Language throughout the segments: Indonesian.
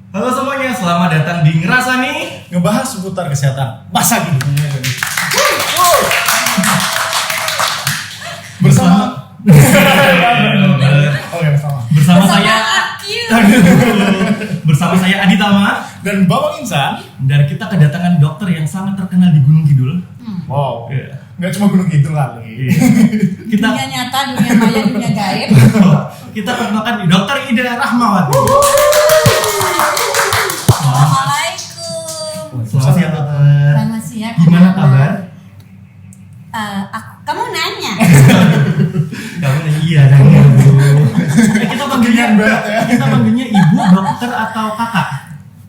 Halo semuanya, selamat datang di Ngerasani, ngebahas seputar kesehatan masa gini. Bersama bersama saya bersama saya Adi Tama dan Bambang Insan. dan kita kedatangan dokter yang sangat terkenal di Gunung Kidul. Wow, Iya. nggak cuma Gunung Kidul kali. Kita Dunia nyata, dunia maya, dunia gaib. kita perkenalkan Dokter Ida Rahmawati. Assalamualaikum. Selamat siang dokter. Selamat siang. Gimana kabar? Kamu nanya. Kamu iya nanya bu. Kita panggilnya Banget ya. kita panggilnya ibu, dokter atau kakak?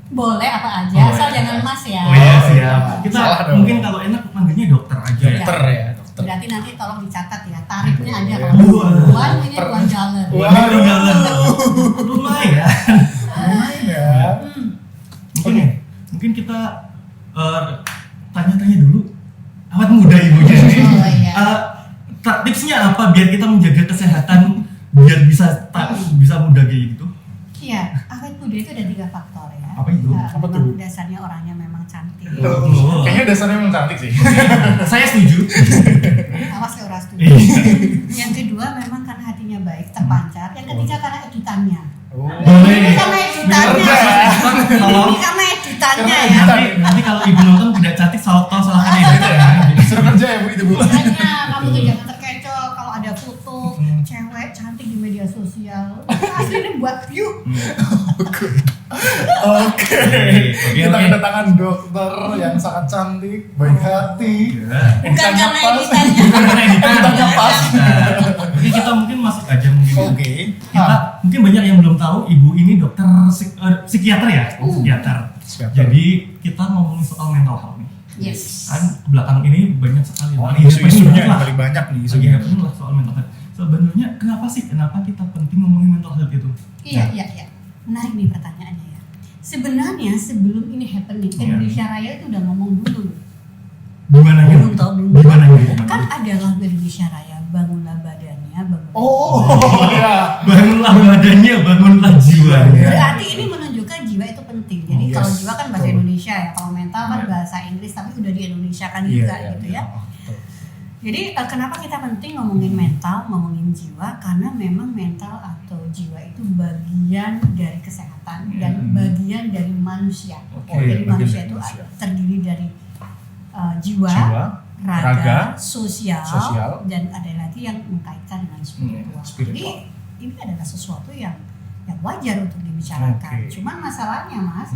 Boleh apa aja, Oh, asal iya. jangan mas ya. Oh iya siap. Kita Salah dong. mungkin kalau enak panggilnya dokter aja ya. Dokter ya, dokter. Berarti nanti tolong dicatat ya, tarifnya ada Iya. kalau Wah. buan ini buan jalan. Waduh, jalan. Lumayan. Lumayan ya. Mungkin kita tanya-tanya dulu. Awet muda ibunya nih. Oh, iya. Tipsnya apa biar kita menjaga kesehatan biar bisa muda kayak gitu? Iya, awet muda itu ada 3 faktor ya. Apa itu? Apa memang tuh? dasarnya orangnya memang cantik. Oh. Kayaknya dasarnya memang cantik sih. Saya setuju. Awas ya orang setuju. Iya. Yang kedua memang karena hatinya baik, terpancar. Yang ketiga karena editannya. Oh. Boleh. Ini karena editannya. Kalau Ini karena editannya Karena ya. nanti kalau ibu nonton tidak cantik salahkan edit ya. Suruh kerja ya bu itu bu. Makanya kamu tuh jangan terkecoh kalau ada foto cewek cantik di media sosial. Aslinya buat view. Oke. Kita Oke. kedatangan dokter yang sangat cantik, baik hati. Bukan karena editannya. Karena Editannya pas. Jadi kita mungkin masuk aja mungkin. Oke. Kita mungkin banyak yang belum tahu ibu ini dokter psikiater ya, psikiater. Psikiater. Jadi kita ngomongin soal mental health nih. Yes. Kan belakang ini banyak sekali Oh, lagi isu-isunya lah. paling banyak nih Lagi isunya. happening lah soal mental health. Sebenarnya kenapa kita penting ngomongin mental health itu? Iya. Menarik nih pertanyaannya ya. Sebenarnya sebelum ini happening, Iya. Indonesia Raya itu udah ngomong dulu. Gimana ya? Belum tahu belum. Gimana ya? Kan ada lagu Indonesia Raya, bangunlah badannya, bangunlah. Oh, ya. Bangunlah badannya, bangunlah jiwanya. Berarti ini menunjukkan jiwa itu penting. Jadi Yes, kalau jiwa kan bahasa betul. Indonesia ya, kalau mental kan Iya. bahasa Inggris tapi udah di Indonesia kan juga gitu ya. Betul. Jadi kenapa kita penting ngomongin mental, ngomongin jiwa? Karena memang mental atau jiwa itu bagian dari kesehatan dan bagian dari manusia. Oke, Jadi bagian manusia dari itu manusia. terdiri dari jiwa, Jiwa, raga, raga, sosial, sosial, dan ada lagi yang mengkaitkan dengan spiritual. spiritual. Jadi ini adalah sesuatu yang wajar untuk dibicarakan. Oke. Cuman masalahnya Mas,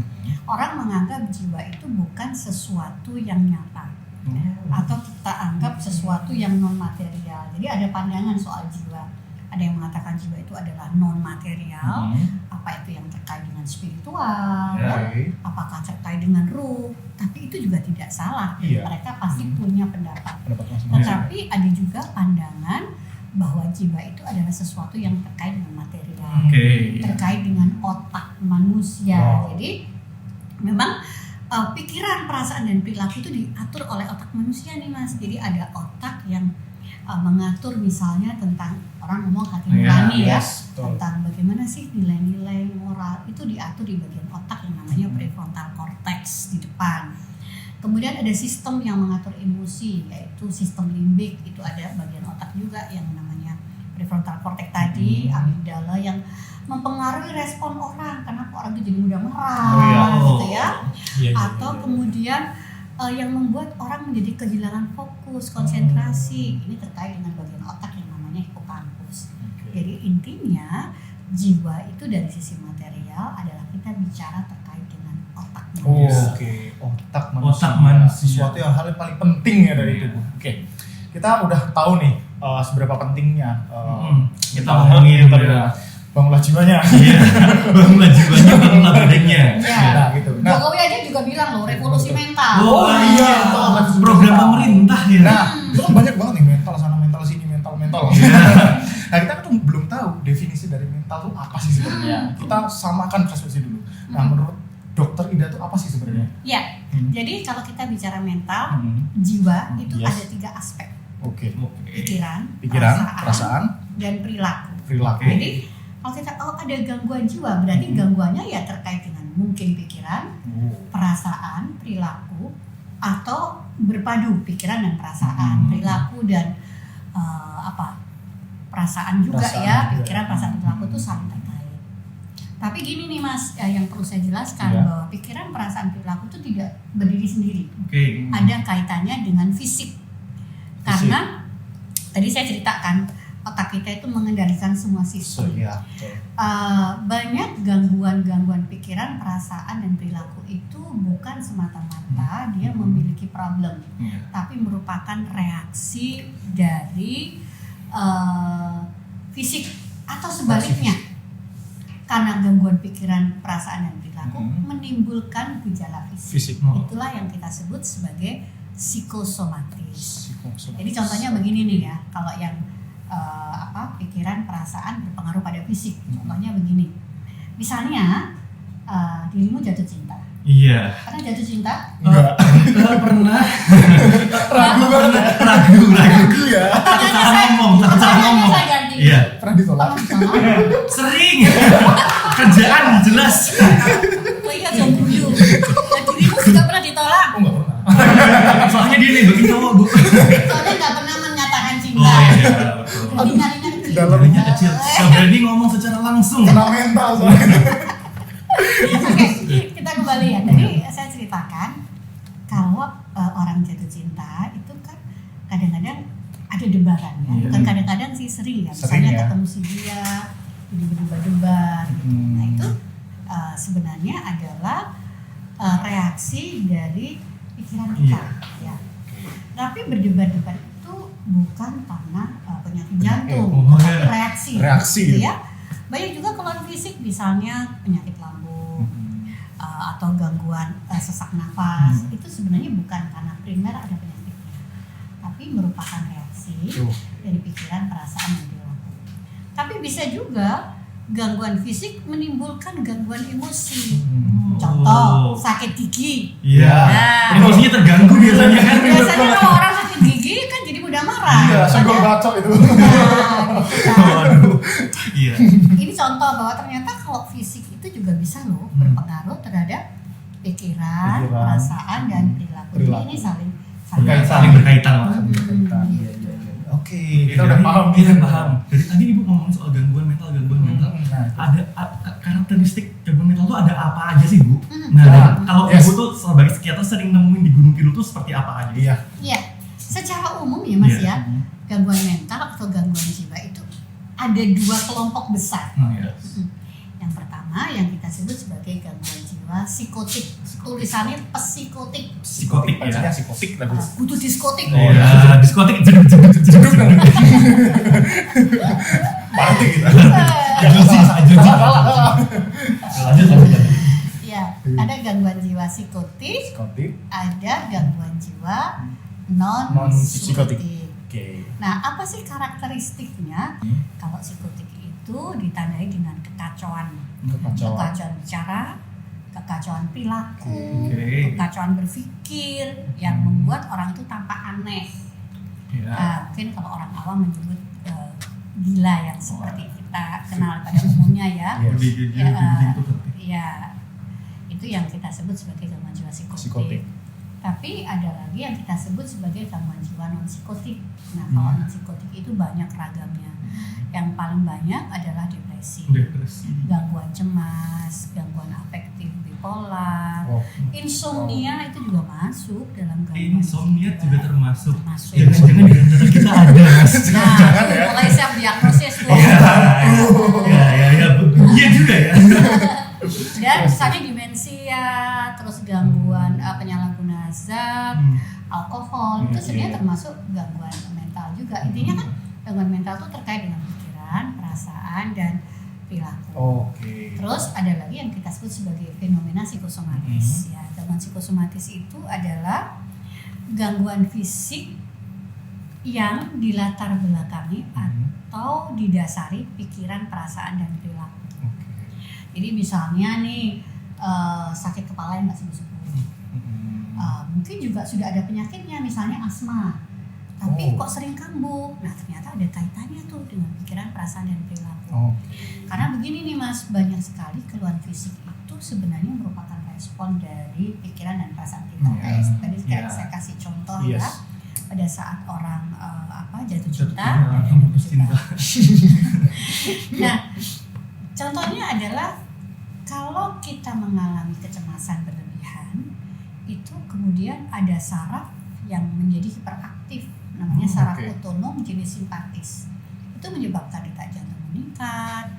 orang menganggap jiwa itu bukan sesuatu yang nyata atau kita anggap sesuatu yang non material. Jadi ada pandangan soal jiwa. Ada yang mengatakan jiwa itu adalah non material, apa itu yang terkait dengan spiritual, Ya. Oke. apakah terkait dengan ruh. Tapi itu juga tidak salah. Iya. Mereka pasti punya pendapat. Pendapat masing-masing. Tetapi ada juga pandangan bahwa jiwa itu adalah sesuatu yang terkait dengan material, Oke. terkait dengan otak manusia. Wow. Jadi memang pikiran, perasaan dan perilaku itu diatur oleh otak manusia nih Mas. Jadi ada otak yang mengatur misalnya tentang orang ngomong hati nurani ya, yes, betul. tentang bagaimana sih nilai-nilai moral itu diatur di bagian otak yang namanya prefrontal cortex di depan. Kemudian ada sistem yang mengatur emosi, yaitu sistem limbik, itu ada bagian otak juga yang namanya prefrontal cortex tadi, amigdala yang mempengaruhi respon orang, kenapa orang itu jadi mudah marah, Oh, iya. gitu ya. Iya, iya, Atau iya. kemudian yang membuat orang menjadi kehilangan fokus, konsentrasi, ini terkait dengan bagian otak yang namanya hippocampus. Oke. Jadi intinya jiwa itu dari sisi material adalah kita bicara terkait dengan otak Oh, manusia. oke. Otak manusia. Otak manusia. Sesuatu yang hal yang paling penting ya dari tubuh. Oke. Kita udah tahu nih seberapa pentingnya Kita ngomongin bangunlah jiwanya. Iya. Bangunlah jiwanya, bangunlah badannya. Ya. Nah, gitu. Nah, Jokowi aja juga bilang loh revolusi mental. Oh iya, betul. program pemerintah ya. nah, itu kan banyak banget nih mental sana, mental sini, mental. Nah, kita tuh belum tahu definisi dari mental tuh apa sih sebenarnya. Kita samakan persepsi dulu. Nah, menurut Dokter Ida tuh apa sih sebenarnya? Ya, jadi kalau kita bicara mental, jiwa itu Yes. ada 3 aspek. Oke. Pikiran, Perasaan, dan perilaku. perilaku. Jadi kalau kita ada gangguan jiwa, berarti gangguannya ya terkait dengan mungkin pikiran, perasaan, perilaku, atau berpadu pikiran dan perasaan, perilaku dan perasaan juga ya, pikiran, perasaan, perilaku itu saling terkait. Tapi gini nih Mas, yang perlu saya jelaskan bahwa pikiran, perasaan, perilaku itu tidak berdiri sendiri. Ada kaitannya dengan fisik. Karena tadi saya ceritakan otak kita itu mengendalikan semua sistem. Banyak gangguan-gangguan pikiran, perasaan, dan perilaku itu bukan semata-mata dia memiliki problem, tapi merupakan reaksi dari fisik atau sebaliknya. Karena gangguan pikiran, perasaan, dan perilaku menimbulkan gejala fisik. Itulah yang kita sebut sebagai psikosomatis. Jadi contohnya begini nih ya, kalau yang pikiran, perasaan berpengaruh pada fisik. Contohnya begini, misalnya dirimu jatuh cinta. Iya. Pernah jatuh cinta? Enggak. Pernah. Ragu ya. Salah ngomong. Saya ganti. Iya. Pernah ditolak. Sering. Kerjaan jelas. Oh iya, jomblo. Dirimu juga pernah ditolak? Oh enggak pernah. Soalnya dia nih bagi cowok, Bu. Soalnya nggak pernah menyatakan cinta. Oh iya, betul. Tinggalnya kecil. Dalamnya kecil. Gak berani ngomong secara langsung. Kena mental soalnya. Oke, kita kembali ya. Tadi saya ceritakan kalau orang jatuh cinta itu kan kadang-kadang ada debaran ya. Bukan kadang-kadang sih, sering ya. Misalnya ketemu si dia, jadi berdebar gitu. Nah itu sebenarnya adalah reaksi dari pikiran kita. Ya. Tapi berdebar-debar itu bukan karena penyakit jantung, tapi reaksi gitu ya. Banyak juga keluhan fisik, misalnya penyakit lambung atau gangguan sesak nafas. Itu sebenarnya bukan karena primer ada penyakitnya, tapi merupakan reaksi dari pikiran, perasaan, dan perilaku. Tapi bisa juga gangguan fisik menimbulkan gangguan emosi. Contoh, sakit gigi. Iya. Nah, Emosinya terganggu biasanya kan. biasanya kalau orang sakit gigi kan jadi mudah marah. Iya, senggol bacok itu. Waduh. Iya. Ini contoh bahwa ternyata kalau fisik itu juga bisa loh berpengaruh terhadap pikiran, perasaan, dan perilaku. Jadi ini saling berkaitan. Oke, kita udah paham. Kita paham. Dari tadi Ibu ngomongin soal gangguan mental. Ada karakteristik gangguan mental itu ada apa aja sih, Bu? Nah, kalau Ibu tuh sebagai psikiater sering nemuin di Gunung Kidul tuh seperti apa aja? Iya. Secara umum ya Mas ya, gangguan mental atau gangguan jiwa itu ada dua kelompok besar. Yang pertama yang kita sebut sebagai gangguan jiwa psikotik. Tulisannya psikotik. Psikotik ya. Psikotik tadi. Butuh diskotik. Oh ya, diskotik jeduk. Party gitu. Lanjut. Ya, ada gangguan jiwa psikotik, ada gangguan jiwa non psikotik. Oke. Nah, apa sih karakteristiknya? Kalau psikotik itu ditandai dengan kekacauan bicara, kekacauan perilaku, kekacauan berpikir yang membuat orang itu tampak aneh. Mungkin kalau orang awam menyebut gila yang seperti kita kenal pada umumnya ya. Itu yang kita sebut sebagai gangguan jiwa psikotik. Tapi ada lagi yang kita sebut sebagai gangguan jiwa non psikotik. Nah, kalau non psikotik itu banyak ragamnya. Yang paling banyak adalah depresi, gangguan cemas, gangguan afektif bipolar, insomnia itu juga masuk dalam gangguan. Insomnia juga termasuk. Ya, jangan di antara kita ada, Mas. Nah, mulai siap diagnosis tuh. Iya juga ya. Dan misalnya demensia, terus gangguan penyalahgunaan zat, alkohol, itu sebenarnya termasuk gangguan mental juga. Intinya kan gangguan mental itu terkait dengan pikiran, perasaan, dan perilaku. Terus ada lagi yang kita sebut sebagai fenomena psikosomatis. Ya, gangguan psikosomatis itu adalah gangguan fisik yang dilatar belakangi atau didasari pikiran, perasaan, dan perilaku. Jadi misalnya nih sakit kepala yang nggak sembuh-sembuh, mungkin juga sudah ada penyakitnya, misalnya asma, tapi kok sering kambuh. Nah, ternyata ada kaitannya tuh dengan pikiran, perasaan, dan perilaku. Karena begini nih Mas, banyak sekali keluhan fisik itu sebenarnya merupakan respon dari pikiran dan perasaan kita. Tadi saya kasih contoh ya, pada saat orang jatuh cinta. Nah, contohnya adalah kalau kita mengalami kecemasan berlebihan, itu kemudian ada saraf yang menjadi hiperaktif, namanya saraf otonom jenis simpatis. Itu menyebabkan detak jantung meningkat,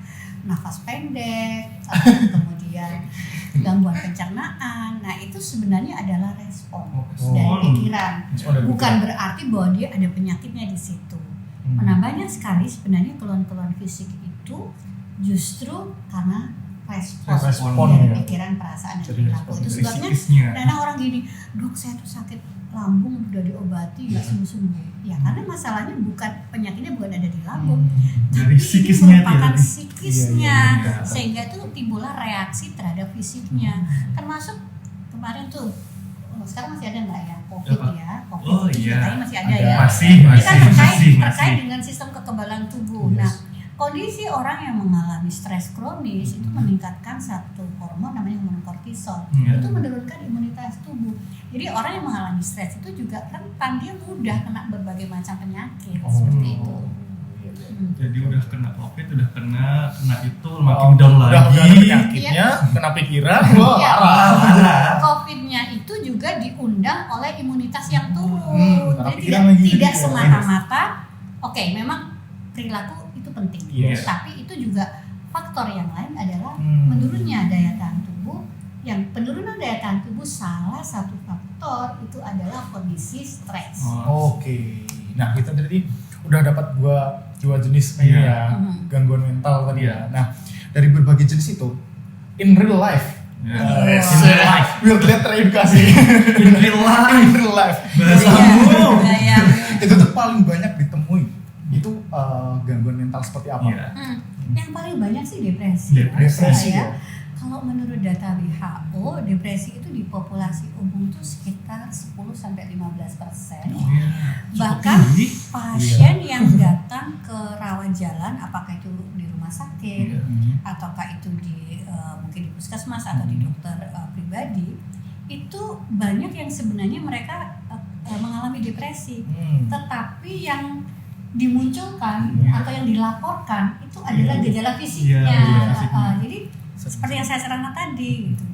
nafas pendek, kemudian gangguan pencernaan. Nah, itu sebenarnya adalah respon dari pikiran. Bukan berarti bahwa dia ada penyakitnya di situ. Nah, banyak sekali sebenarnya keluhan-keluhan fisik itu justru karena respon dari pikiran, perasaan, dan perilaku. Itu sebabnya kadang orang gini, dok saya tuh sakit lambung udah diobati nggak sembuh-sembuh. Ya karena masalahnya bukan penyakitnya bukan ada di lambung, dari tapi psikisnya, merupakan psikisnya, sehingga itu timbullah reaksi terhadap fisiknya. Termasuk kemarin tuh, sekarang masih ada nggak ya COVID ya? COVID masih ada ya. Masih. Ini kan terkait dengan sistem kekebalan tubuh. Nah, kondisi orang yang mengalami stres kronis itu meningkatkan satu hormon namanya hormon kortisol. Itu menurunkan imunitas tubuh. Jadi orang yang mengalami stres itu juga rentan, dia mudah kena berbagai macam penyakit seperti itu. Jadi udah kena COVID, udah kena itu makin down lagi. Udah kena penyakitnya, kena pikiran, parah. COVID-nya itu juga diundang oleh imunitas yang turun. Jadi tidak semata-mata, memang perilaku itu penting, tapi itu juga faktor yang lain adalah menurunnya daya tahan tubuh. Yang penurunan daya tahan tubuh salah satu faktor itu adalah kondisi stres. Nah kita tadi udah dapat dua jenis gangguan mental tadi ya. Nah dari berbagai jenis itu, in real life, Will Glad teredukasi. In real life. Bahasamu. Itu tuh paling banyak ditemui. Itu gangguan mental seperti apa? Yang paling banyak sih depresi ya. Kalau menurut data WHO, depresi itu di populasi umum itu sekitar 10-15%. Bahkan pasien yang datang ke rawat jalan, apakah itu di rumah sakit, ataukah itu di mungkin di puskesmas atau di dokter pribadi, itu banyak yang sebenarnya mereka mengalami depresi. Tetapi yang dimunculkan atau yang dilaporkan itu adalah gejala fisiknya. Jadi seperti yang saya ceritakan tadi gitu.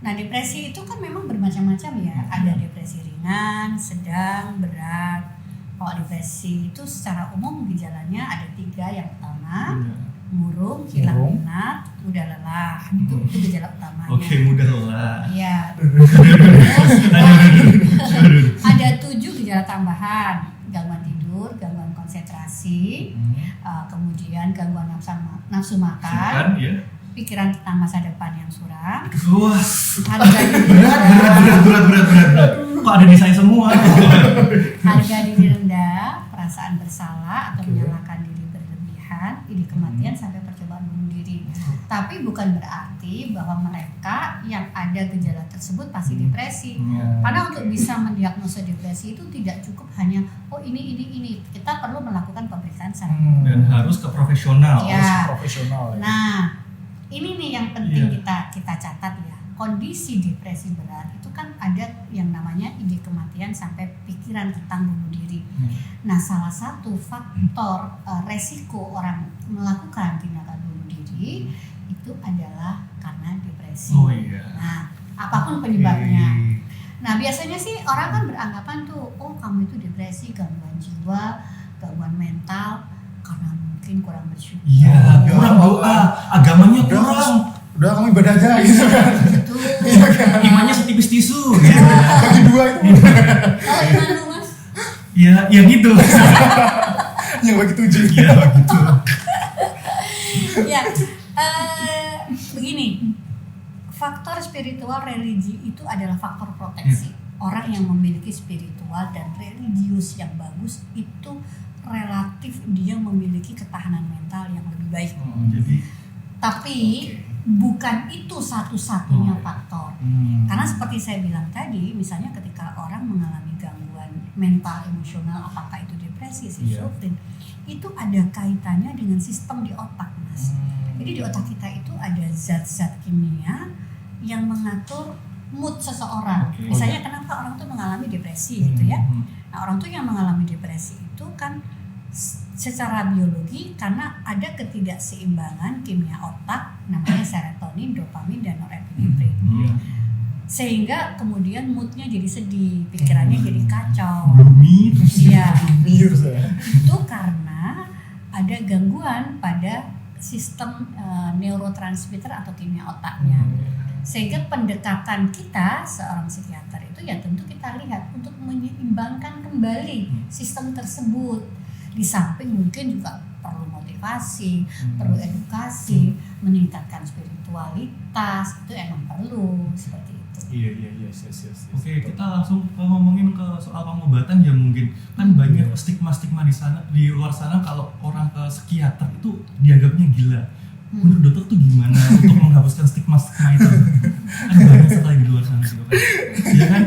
Nah, depresi itu kan memang bermacam-macam ya. Ada depresi ringan, sedang, berat. Kalau depresi itu secara umum gejalanya ada 3. Yang pertama, murung, hilang minat, mudah lelah. Itu gejala utamanya. Mudah lelah. Iya. Ada 7 gejala tambahan. Gangguan tidur, gangguan konsentrasi, kemudian gangguan nafsu makan, pikiran tentang masa depan yang suram. Harga diri berat. Kok ada di saya semua? Harga diri rendah, perasaan bersalah atau menyalahkan diri berlebihan, ide kematian sampai percobaan bunuh diri. Tapi bukan berarti bahwa mereka yang ada gejala tersebut pasti depresi. Karena untuk bisa mendiagnosa depresi itu tidak cukup hanya ini. Kita perlu melakukan pemeriksaan secara dan harus ke profesional. Nah, ini nih yang penting kita catat ya. Kondisi depresi berat itu kan ada yang namanya ide kematian sampai pikiran tentang bunuh diri. Nah, salah satu faktor resiko orang melakukan tindakan bunuh diri itu adalah karena depresi. Nah, apapun penyebabnya. Nah, biasanya sih orang kan beranggapan tuh, kamu itu depresi, gangguan jiwa, gangguan mental karena mungkin kurang bersyukur. Kurang doa, agamanya kurang. Udah kamu ibadah aja gitu kan. Betul. Imannya setipis tisu. Bagi 2 itu. Kalau iman lu Mas? Ya gitu. Yang bagi 7. Gitu. Begini. Faktor spiritual religi itu adalah faktor proteksi. Orang yang memiliki spiritual dan religius yang bagus itu relatif dia memiliki ketahanan mental yang lebih baik. Tapi bukan itu satu-satunya faktor. Karena seperti saya bilang tadi, misalnya ketika orang mengalami gangguan mental emosional, apakah itu depresi, schizofren, itu ada kaitannya dengan sistem di otak, Mas. Jadi di otak kita itu ada zat-zat kimia yang mengatur mood seseorang. Oke. Misalnya kenapa orang tuh mengalami depresi gitu ya. Nah, orang tuh yang mengalami depresi itu kan secara biologi karena ada ketidakseimbangan kimia otak namanya serotonin, dopamin, dan norepinefrin. Sehingga kemudian moodnya jadi sedih, pikirannya jadi kacau. Gloomy. Iya. Bius ya. Itu karena ada gangguan pada sistem neurotransmitter atau kimia otaknya. Sehingga pendekatan kita seorang psikiater itu ya tentu kita lihat untuk menyeimbangkan kembali sistem tersebut. Di samping mungkin juga perlu motivasi, perlu edukasi, meningkatkan spiritualitas, itu emang perlu seperti itu. Iya. Oke, kita langsung ngomongin ke soal pengobatan ya mungkin. Kan banyak stigma-stigma di luar sana kalau orang ke psikiater itu dianggapnya gila. Menurut dokter tuh gimana untuk menghapuskan stigma-stigma itu? Kan banyak sekali di luar sana gitu kan. Iya kan?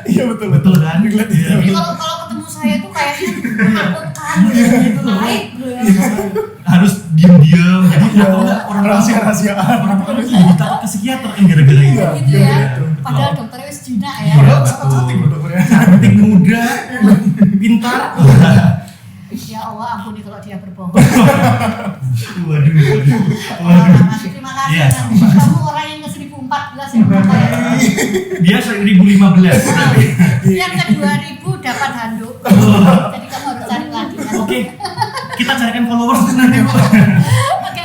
Iya betul kan? Iya. Jadi kalau ketemu saya tuh kayaknya menakutkan gitu, naik gitu ya. Harus diam-diam jadi atau enggak orang rahasia-rahasiaan. Orang kan lebih takut ke psikiater kan gara-gara itu. Gitu ya. betul. Padahal dokternya wis jinak ya. Padahal sangat cantik loh dokternya. Cantik, muda, pintar. Ya Allah, ampuni kalau dia berbohong. Waduh. Terima kasih. Iya, Kamu orang yang ke 1014 yang berkaya. Dia 1015. Yang ke 2000 dapat handuk. Jadi kamu harus cari lagi. Oke. Kita carikan followers nanti. Oke.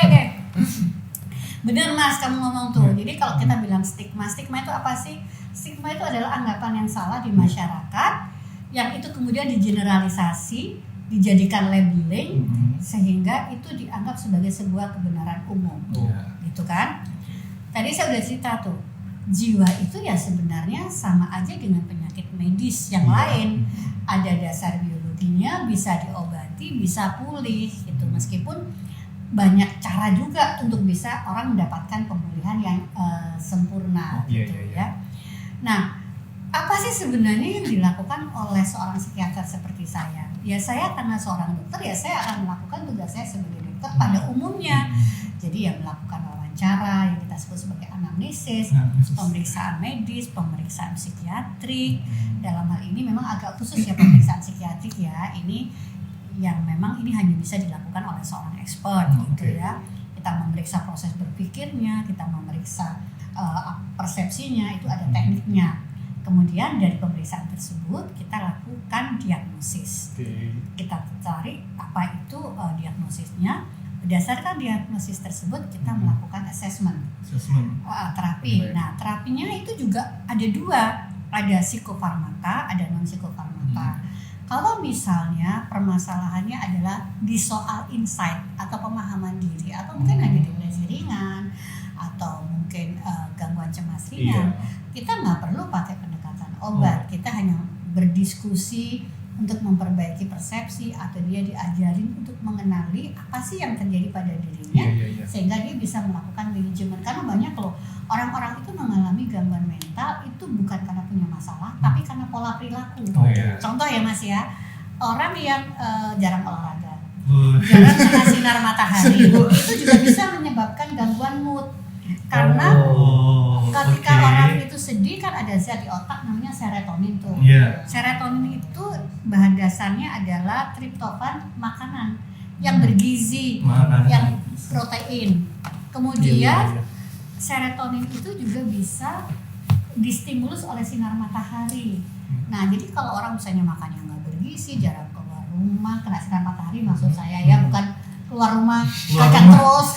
Bener Mas, kamu ngomong tuh. Jadi kalau kita bilang stigma itu apa sih? Stigma itu adalah anggapan yang salah di masyarakat, yang itu kemudian digeneralisasi, dijadikan labeling, sehingga itu dianggap sebagai sebuah kebenaran umum, gitu kan? Tadi saya udah cerita tuh, jiwa itu ya sebenarnya sama aja dengan penyakit medis yang lain. Ada dasar biologinya, bisa diobati, bisa pulih, gitu. Meskipun banyak cara juga untuk bisa orang mendapatkan pemulihan yang sempurna, gitu ya. Nah, apa sih sebenarnya yang dilakukan oleh seorang psikiater seperti saya? Ya saya karena seorang dokter ya saya akan melakukan tugas saya sebagai dokter pada umumnya. Jadi yang melakukan wawancara yang kita sebut sebagai anamnesis, pemeriksaan medis, pemeriksaan psikiatrik. Dalam hal ini memang agak khusus ya pemeriksaan psikiatrik ya. Ini yang memang ini hanya bisa dilakukan oleh seorang expert gitu ya. Kita memeriksa proses berpikirnya, kita memeriksa persepsinya, itu ada tekniknya. Kemudian dari pemeriksaan tersebut kita lakukan diagnosis. Kita cari apa itu diagnosisnya. Berdasarkan diagnosis tersebut kita melakukan assessment. Terapi. Nah, terapinya itu juga ada dua, ada psikofarmaka, ada non psikofarmaka. Kalau misalnya permasalahannya adalah di soal insight atau pemahaman diri, atau mungkin ada depresi ringan, atau mungkin gangguan cemas ringan, kita nggak perlu pakai pendekatan obat. Kita hanya berdiskusi untuk memperbaiki persepsi, atau dia diajarin untuk mengenali apa sih yang terjadi pada dirinya, sehingga dia bisa melakukan manajemen. Karena banyak loh orang-orang itu mengalami gangguan mental itu bukan karena punya masalah, tapi karena pola perilaku. Contoh ya Mas ya, orang yang jarang olahraga, jarang kena sinar matahari, itu juga bisa menyebabkan gangguan mood. Karena ketika orang itu sedih kan ada zat di otak namanya serotonin tuh. Serotonin itu bahan dasarnya adalah triptofan, makanan yang bergizi, yang protein. Kemudian serotonin itu juga bisa distimulus oleh sinar matahari. Nah, jadi kalau orang misalnya makannya nggak bergizi, jarang keluar rumah, kena sinar matahari maksud saya ya, bukan keluar rumah kagak terus.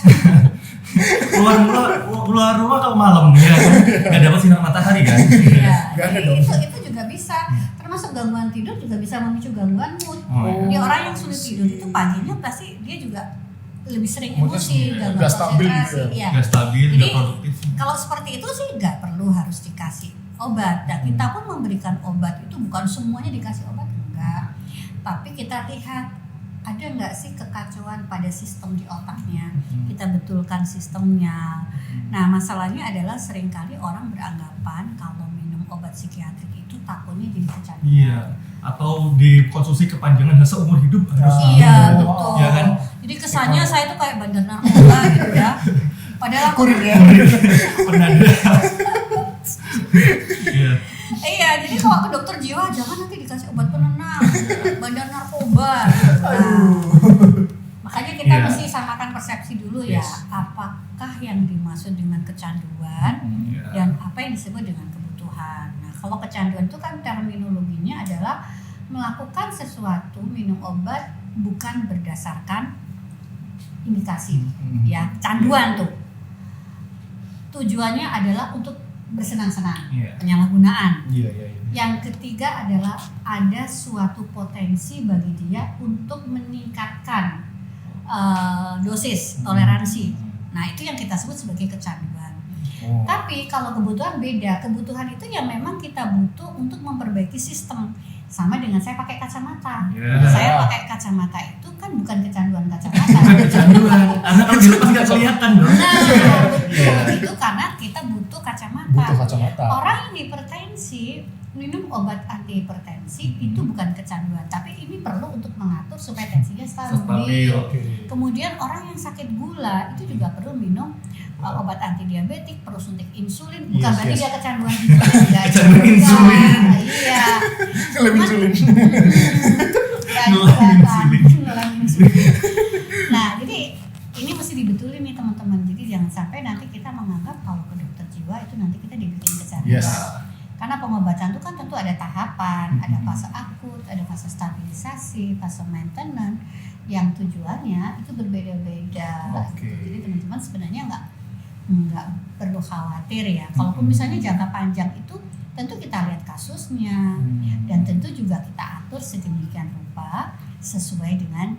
keluar rumah kalau malam ya nggak dapat sinar matahari kan. Jadi itu juga bisa, termasuk gangguan tidur juga bisa memicu gangguan mood. Di orang yang sulit tidur itu paginya pasti dia juga lebih sering emosi, gangguan konsentrasi. Nggak stabil, nggak produktif. Kalau seperti itu sih nggak perlu harus dikasih obat. Dan kita pun memberikan obat itu bukan semuanya dikasih obat, enggak. Tapi kita lihat ada nggak sih kekacauan pada sistem di otaknya, kita betulkan sistemnya. Nah, masalahnya adalah seringkali orang beranggapan kalau minum obat psikiatrik itu takutnya jadi kecanduan. Iya, atau dikonsumsi kepanjangan seumur hidup harus. Iya, betul. Ya kan? Jadi kesannya saya tuh kayak bandar narkoba gitu ya. Padahal aku Kurirnya. Pernah ada. Iya. iya, jadi kalau ke dokter jiwa jangan nanti dikasih obat penenang, bandar narkoba. Nah, makanya kita Iya. mesti samakan persepsi dulu ya. Yes. Apakah yang dimaksud dengan kecanduan Iya. dan apa yang disebut dengan kebutuhan. Nah, kalau kecanduan itu kan terminologinya adalah melakukan sesuatu, minum obat bukan berdasarkan indikasi. Ya, kecanduan tuh tujuannya adalah untuk bersenang-senang, Iya. penyalahgunaan. Iya. Yang ketiga adalah ada suatu potensi bagi dia untuk meningkatkan dosis, toleransi. Nah, itu yang kita sebut sebagai kecanduan. Oh. Tapi kalau kebutuhan beda. Kebutuhan itu yang memang kita butuh untuk memperbaiki sistem. Sama dengan saya pakai kacamata. Iya. Saya pakai kacamata itu kan bukan kecanduan kacamata. Kecanduan. Karena kalau dilepas nggak kelihatan dong. Nah, betul. Iya. Itu karena kita butuh kacamata. Butuh kacamata. Orang yang hipertensi minum obat antihipertensi itu bukan kecanduan, tapi ini perlu untuk mengatur supaya tensinya Stabil. stabil. Oke. Kemudian orang yang sakit gula itu juga perlu minum obat antidiabetik, perlu suntik insulin. Bukan Yes, berarti yes. dia kecanduan insulin, enggak Kecanduan juga. insulin. Iya. Lebih sulit. Ya, Nularin juga kan. insulin. Nularin insulin. Nah, jadi ini mesti dibetulin nih teman-teman. Jadi jangan sampai nanti kita menganggap kalau ke dokter jiwa itu nanti kita dibikin kecanduan. Yes. Karena pengobatan itu kan tentu ada tahapan, ada fase akut, ada fase stabilisasi, fase maintenance, yang tujuannya itu berbeda-beda. Oke. Jadi teman-teman sebenarnya nggak perlu khawatir ya. Kalaupun misalnya jangka panjang itu tentu kita lihat kasusnya dan tentu juga kita atur sedemikian rupa sesuai dengan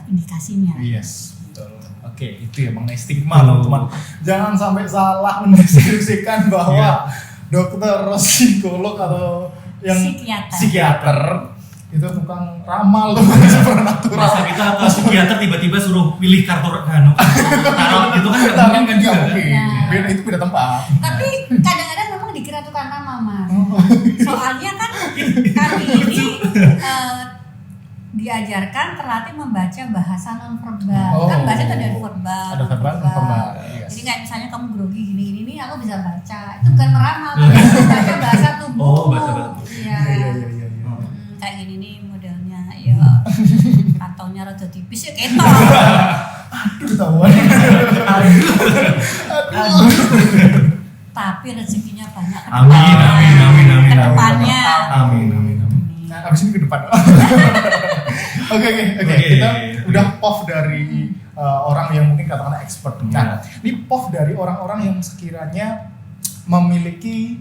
indikasinya. Yes, betul. Oke, itu ya mengenai stigma teman-teman. Jangan sampai salah mendeskripsikan bahwa dokter, psikolog atau yang psikiater itu tukang ramal tuh supernatural. Masa kita ke psikiater tiba-tiba suruh pilih kartu tarot gitu kan nggak mungkin kan juga. Mungkin. Nah. Beda, itu beda tempat. Tapi kadang-kadang memang dikira tukang nama, Mas. Soalnya kan kami ini diajarkan terlatih membaca bahasa non-verbal. Oh. Kan bahasa itu ada verbal, Ada verbal, non-verbal, yes. Jadi kayak misalnya kamu grogi gini nih aku bisa baca. Itu bukan meramal, tapi baca bahasa tubuh. Oh, bahasa tubuh. Iya. Iya. Kayak gini nih modelnya, ya kantongnya rada tipis ya ketok. Aduh, ketahuan. Tapi rezekinya banyak ke Amin, amin, amin, amin. Ke depannya. Amin, amin, amin. Nah, abis ini ke depan. Oke. Kita udah POV dari orang yang mungkin katakanlah expert. Nah, ini POV dari orang-orang yang sekiranya memiliki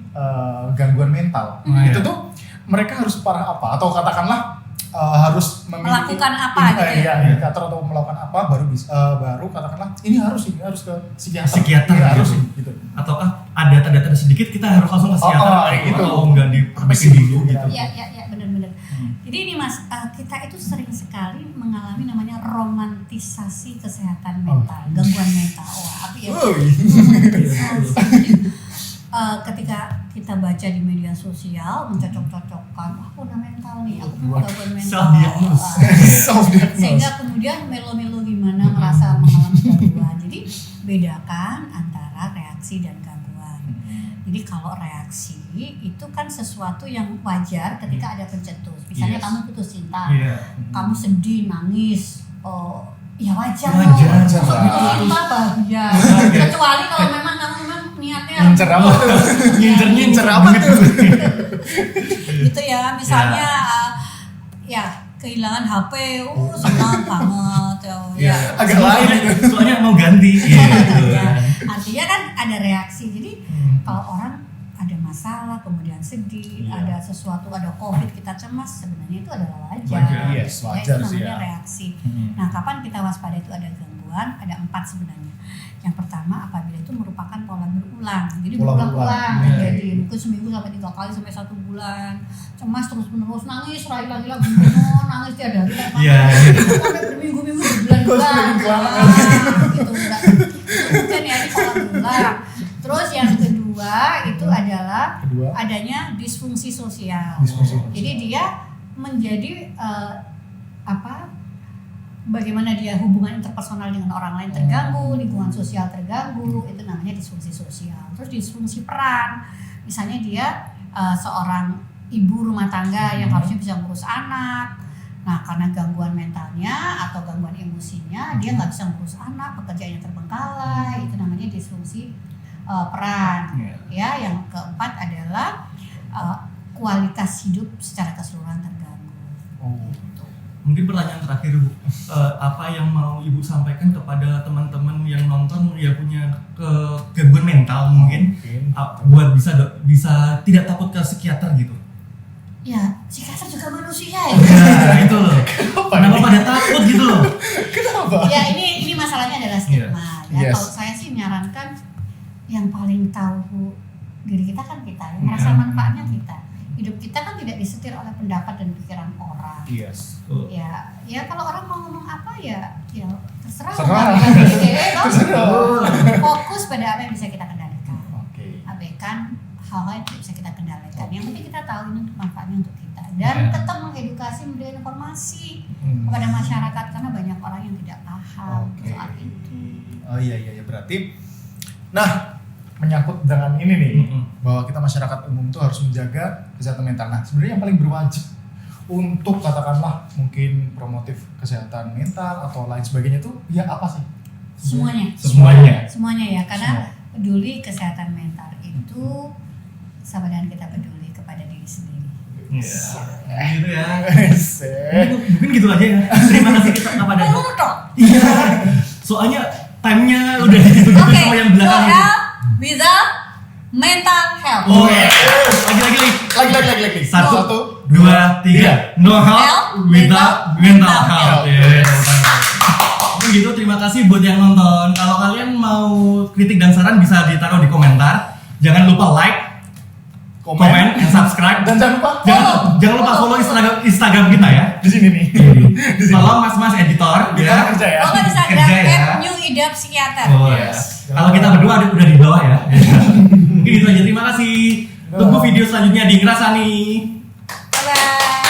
gangguan mental. Itu tuh mereka harus parah apa? Atau katakanlah harus memiliki Melakukan apa gitu ya? indikator atau melakukan apa baru katakanlah ini harus ke Psikiater Iya, harus gitu. gitu. Ataukah ada tanda-tanda sedikit kita harus langsung ke psikiater gitu. atau enggak diperbaiki dulu gitu. Iya, benar-benar. Jadi ini Mas, kita itu sering sekali mengalami namanya romantisasi kesehatan mental, gangguan mental. Wah, apa ya? Ketika kita baca di media sosial mencocok-cocokkan, aku udah mental nih, aku punya gangguan mental. Self-diagnose. Sehingga kemudian melo-melo gimana merasa mengalami gangguan. Jadi bedakan antara reaksi dan gangguan. Jadi kalau reaksi itu kan sesuatu yang wajar ketika ada pencetus. Misalnya kamu putus cinta, kamu sedih, nangis, ya wajar. Wajar. Putus cinta bahagia. Kecuali kalau memang kamu niatnya Ngincer apa tuh? Ngincer apa tuh? Gitu ya, misalnya ya kehilangan HP, senang banget ya. Agak lain. Soalnya mau ganti. Ya, artinya kan ada reaksi. Jadi kalau orang ada masalah, kemudian sedih, ada sesuatu, ada COVID, kita cemas, sebenarnya itu adalah wajar. Yes, Ya, wajar itu sih namanya ya. reaksi. Nah, kapan kita waspada itu ada gangguan? Ada 4 sebenarnya. Yang pertama, apabila itu merupakan pola berulang. Jadi Pola berulang-ulang. berulang. Jadi mungkin seminggu sampai 3 kali sampai 1 bulan. Cemas terus-menerus, nangis, lagi-lagi nangis tiap hari. Sampai berminggu-minggu, berbulan-bulan. Gitu. Mungkin ya ini pola berulang. Terus yang kedua itu adalah adanya disfungsi sosial. Jadi dia menjadi bagaimana dia hubungan interpersonal dengan orang lain terganggu, lingkungan sosial terganggu, itu namanya disfungsi sosial. Terus disfungsi peran, misalnya dia seorang ibu rumah tangga yang harusnya bisa ngurus anak, nah karena gangguan mentalnya atau gangguan emosinya dia nggak bisa ngurus anak, pekerjaannya terbengkalai, itu namanya disfungsi peran. Ya, yang keempat adalah kualitas hidup secara keseluruhan terganggu. Mungkin pertanyaan terakhir Bu, apa yang mau Ibu sampaikan kepada teman-teman yang nonton yang punya gangguan mental mungkin buat bisa tidak takut ke psikiater gitu? Ya, psikiater juga manusia ya. Nah itu loh. Kenapa pada takut gitu loh? Kenapa? Ya ini masalahnya adalah stigma. Ya, Yes. kalau saya sih menyarankan yang paling tahu diri kita kan kita, yang merasa manfaatnya kita. Hidup kita kan tidak disetir oleh pendapat dan pikiran orang. Yes. Ya kalau orang mau ngomong apa ya terserah. Fokus pada apa yang bisa kita kendalikan. Abaikan hal-hal yang tidak bisa kita kendalikan. Yang penting kita tahu ini manfaatnya untuk kita dan tetap mengedukasi, memberikan informasi kepada masyarakat karena banyak orang yang tidak paham soal itu. Oh iya berarti. Nah, menyangkut dengan ini nih bahwa kita masyarakat umum tuh harus menjaga kesehatan mental. Nah, sebenarnya yang paling berwajib untuk katakanlah mungkin promotif kesehatan mental atau lain sebagainya itu ya apa sih? Semuanya ya, karena peduli kesehatan mental itu sama dengan kita peduli kepada diri sendiri. Gitu ya. Mungkin gitu aja ya. Terima kasih kita kepada Iya. Soalnya time-nya udah gitu sama yang belakang ini. Without mental health. Lagi. 1, 2, 3. No health without mental health. Mungkin gitu, terima kasih buat yang nonton. Kalau kalian mau kritik dan saran bisa ditaruh di komentar. Jangan lupa like, komen, and subscribe. Dan jangan lupa follow Instagram kita ya. Di sini nih. Tolong mas editor ya. Kerja ya. Follow Instagram @newidapsikiater. Kalau kita berdua udah di bawah ya. Mungkin itu aja. Terima kasih. Tunggu video selanjutnya di Ngerasani. Bye.